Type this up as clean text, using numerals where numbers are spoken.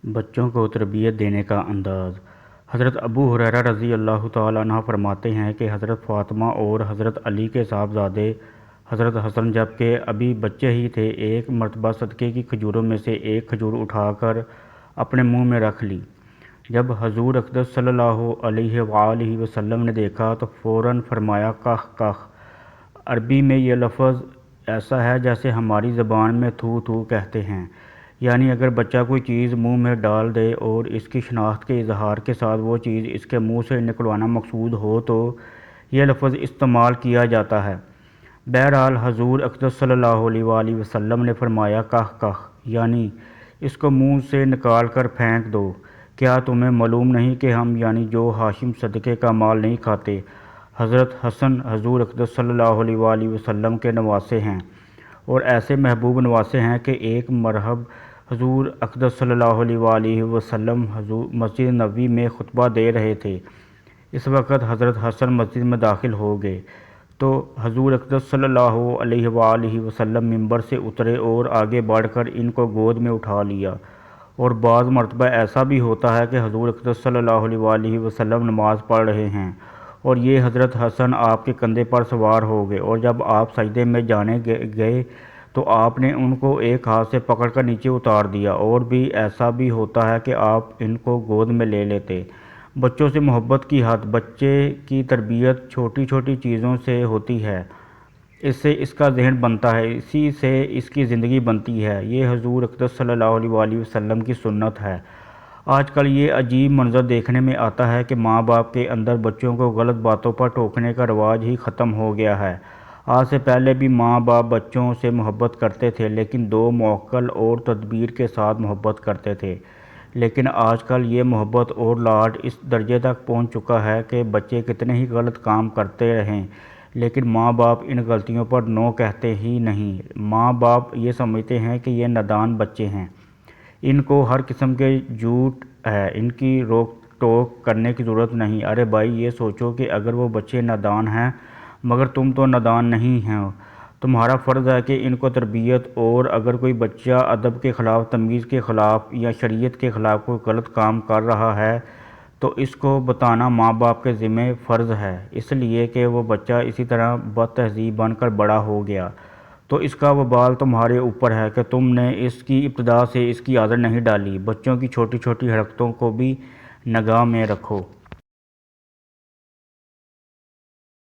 بچوں کو تربیت دینے کا انداز۔ حضرت ابو ہریرہ رضی اللہ تعالیٰ عنہ فرماتے ہیں کہ حضرت فاطمہ اور حضرت علی کے صاحبزادے حضرت حسن جب کہ ابھی بچے ہی تھے، ایک مرتبہ صدقے کی کھجوروں میں سے ایک کھجور اٹھا کر اپنے منہ میں رکھ لی۔ جب حضور اقدس صلی اللہ علیہ وآلہ وسلم نے دیکھا تو فوراً فرمایا کخ کخ۔ عربی میں یہ لفظ ایسا ہے جیسے ہماری زبان میں تھو تھو کہتے ہیں، یعنی اگر بچہ کوئی چیز منہ میں ڈال دے اور اس کی شناخت کے اظہار کے ساتھ وہ چیز اس کے منہ سے نکلوانا مقصود ہو تو یہ لفظ استعمال کیا جاتا ہے۔ بہرحال حضور اقدس صلی اللہ علیہ وآلہ وسلم نے فرمایا کخ کخ، یعنی اس کو منہ سے نکال کر پھینک دو۔ کیا تمہیں معلوم نہیں کہ ہم یعنی جو ہاشم صدقے کا مال نہیں کھاتے؟ حضرت حسن حضور اقدس صلی اللہ علیہ وآلہ وسلم کے نواسے ہیں، اور ایسے محبوب نواسے ہیں کہ ایک مرحب حضور اقدس صلی اللہ علیہ وآلہ وسلم مسجد نبوی میں خطبہ دے رہے تھے۔ اس وقت حضرت حسن مسجد میں داخل ہو گئے تو حضور اقدس صلی اللہ علیہ وآلہ وسلم ممبر سے اترے اور آگے بڑھ کر ان کو گود میں اٹھا لیا۔ اور بعض مرتبہ ایسا بھی ہوتا ہے کہ حضور اقدس صلی اللہ علیہ وآلہ وسلم نماز پڑھ رہے ہیں اور یہ حضرت حسن آپ کے کندھے پر سوار ہو گئے، اور جب آپ سجدے میں جانے گئے تو آپ نے ان کو ایک ہاتھ سے پکڑ کر نیچے اتار دیا، اور بھی ایسا بھی ہوتا ہے کہ آپ ان کو گود میں لے لیتے۔ بچوں سے محبت کی حد۔ بچے کی تربیت چھوٹی چھوٹی چیزوں سے ہوتی ہے، اس سے اس کا ذہن بنتا ہے، اسی سے اس کی زندگی بنتی ہے۔ یہ حضور اقدس صلی اللہ علیہ وآلہ وسلم کی سنت ہے۔ آج کل یہ عجیب منظر دیکھنے میں آتا ہے کہ ماں باپ کے اندر بچوں کو غلط باتوں پر ٹوکنے کا رواج ہی ختم ہو گیا ہے۔ آج سے پہلے بھی ماں باپ بچوں سے محبت کرتے تھے، لیکن دو معقل اور تدبیر کے ساتھ محبت کرتے تھے۔ لیکن آج کل یہ محبت اور لاڈ اس درجے تک پہنچ چکا ہے کہ بچے کتنے ہی غلط کام کرتے رہیں لیکن ماں باپ ان غلطیوں پر نو کہتے ہی نہیں۔ ماں باپ یہ سمجھتے ہیں کہ یہ نادان بچے ہیں، ان کو ہر قسم کے جھوٹ ہے، ان کی روک ٹوک کرنے کی ضرورت نہیں۔ ارے بھائی، یہ سوچو کہ اگر وہ بچے نادان ہیں مگر تم تو نادان نہیں ہو، تمہارا فرض ہے کہ ان کو تربیت، اور اگر کوئی بچہ ادب کے خلاف، تمیز کے خلاف یا شریعت کے خلاف کوئی غلط کام کر رہا ہے تو اس کو بتانا ماں باپ کے ذمہ فرض ہے، اس لیے کہ وہ بچہ اسی طرح بد تہذیب بن کر بڑا ہو گیا تو اس کا وبال تمہارے اوپر ہے کہ تم نے اس کی ابتدا سے اس کی عادت نہیں ڈالی۔ بچوں کی چھوٹی چھوٹی حرکتوں کو بھی نگاہ میں رکھو۔